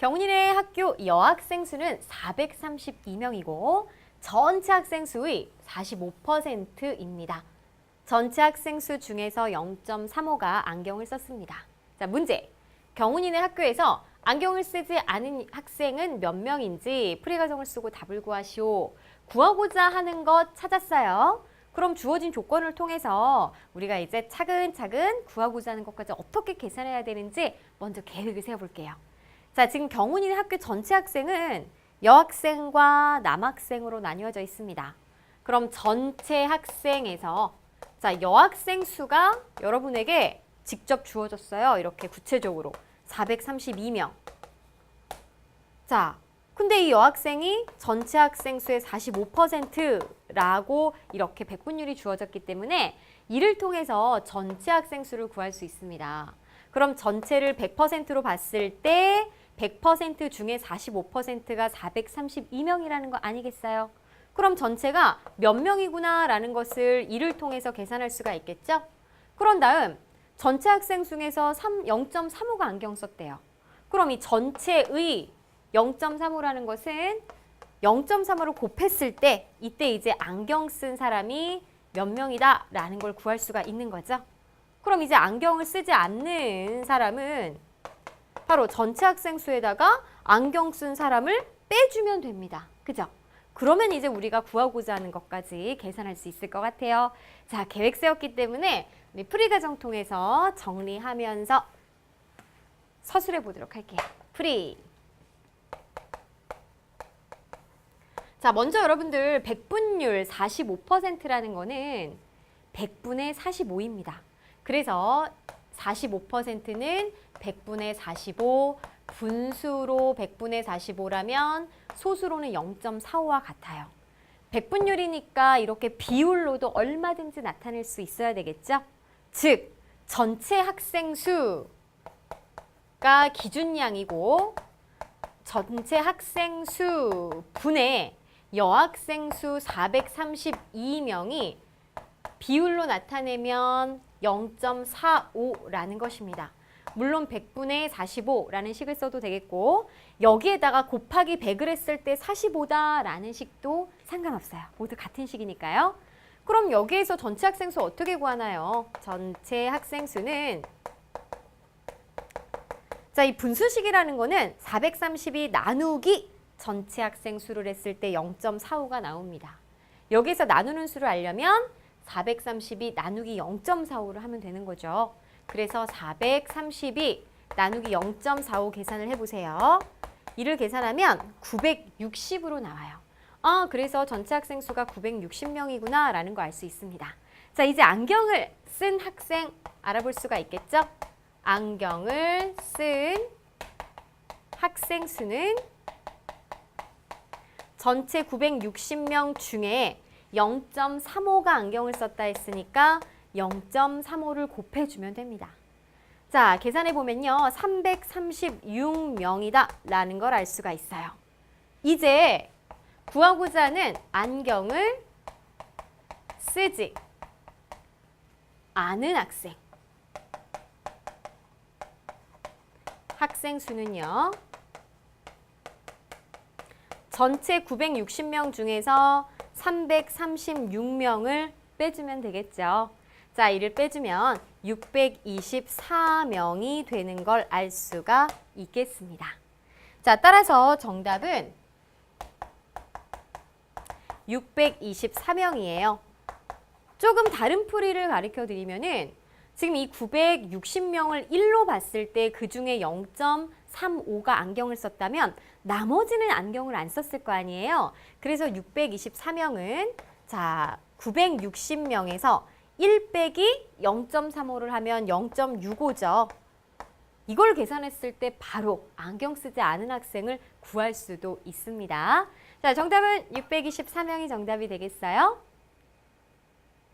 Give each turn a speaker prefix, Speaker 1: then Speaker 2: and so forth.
Speaker 1: 경훈이네 학교 여학생 수는 432명이고 전체 학생 수의 45%입니다. 전체 학생 수 중에서 0.35가 안경을 썼습니다. 자, 문제. 경훈이네 학교에서 안경을 쓰지 않은 학생은 몇 명인지 풀이과정을 쓰고 답을 구하시오. 구하고자 하는 것 찾았어요. 그럼 주어진 조건을 통해서 우리가 이제 차근차근 구하고자 하는 것까지 어떻게 계산해야 되는지 먼저 계획을 세워볼게요. 자, 지금 경훈이네 학교 전체 학생은 여학생과 남학생으로 나뉘어져 있습니다. 그럼 전체 학생에서 자, 여학생 수가 여러분에게 직접 주어졌어요. 이렇게 구체적으로 432명. 자, 근데 이 여학생이 전체 학생 수의 45%라고 이렇게 백분율이 주어졌기 때문에 이를 통해서 전체 학생 수를 구할 수 있습니다. 그럼 전체를 100%로 봤을 때 100% 중에 45%가 432명이라는 거 아니겠어요? 그럼 전체가 몇 명이구나 라는 것을 이를 통해서 계산할 수가 있겠죠? 그런 다음 전체 학생 중에서 0.35가 안경 썼대요. 그럼 이 전체의 0.35라는 것은 0.35를 곱했을 때 이때 이제 안경 쓴 사람이 몇 명이다 라는 걸 구할 수가 있는 거죠. 그럼 이제 안경을 쓰지 않는 사람은 바로 전체 학생 수에다가 안경 쓴 사람을 빼주면 됩니다. 그죠? 그러면 이제 우리가 구하고자 하는 것까지 계산할 수 있을 것 같아요. 자, 계획 세웠기 때문에 우리 풀이과정 통해서 정리하면서 서술해 보도록 할게요. 풀이. 자, 먼저 여러분들 백분율 45%라는 거는 100분의 45입니다. 그래서 45%는 100분의 45, 분수로 100분의 45라면 소수로는 0.45와 같아요. 백분율이니까 이렇게 비율로도 얼마든지 나타낼 수 있어야 되겠죠? 즉, 전체 학생 수가 기준량이고 전체 학생 수 분의 여학생 수 432명이 비율로 나타내면 0.45라는 것입니다. 물론 100분의 45라는 식을 써도 되겠고 여기에다가 곱하기 100을 했을 때 45다라는 식도 상관없어요. 모두 같은 식이니까요. 그럼 여기에서 전체 학생 수 어떻게 구하나요? 전체 학생 수는 자, 이 분수식이라는 거는 432 나누기 전체 학생 수를 했을 때 0.45가 나옵니다. 여기서 나누는 수를 알려면 432 나누기 0.45를 하면 되는 거죠. 그래서 432 나누기 0.45 계산을 해보세요. 이를 계산하면 960으로 나와요. 그래서 전체 학생 수가 960명이구나 라는 거 알 수 있습니다. 자, 이제 안경을 쓴 학생 알아볼 수가 있겠죠? 안경을 쓴 학생 수는 전체 960명 중에 0.35가 안경을 썼다 했으니까 0.35를 곱해주면 됩니다. 자, 계산해보면요. 336명이다 라는 걸 알 수가 있어요. 이제 구하고자 하는 안경을 쓰지 않은 학생 수는요. 전체 960명 중에서 336명을 빼주면 되겠죠. 자, 이를 빼주면 624명이 되는 걸 알 수가 있겠습니다. 자, 따라서 정답은 624명이에요. 조금 다른 풀이를 가르쳐 드리면은 지금 이 960명을 1로 봤을 때 그중에 0.35가 안경을 썼다면 나머지는 안경을 안 썼을 거 아니에요. 그래서 624명은 자, 960명에서 1 빼기 0.35를 하면 0.65죠. 이걸 계산했을 때 바로 안경 쓰지 않은 학생을 구할 수도 있습니다. 자, 정답은 624명이 정답이 되겠어요?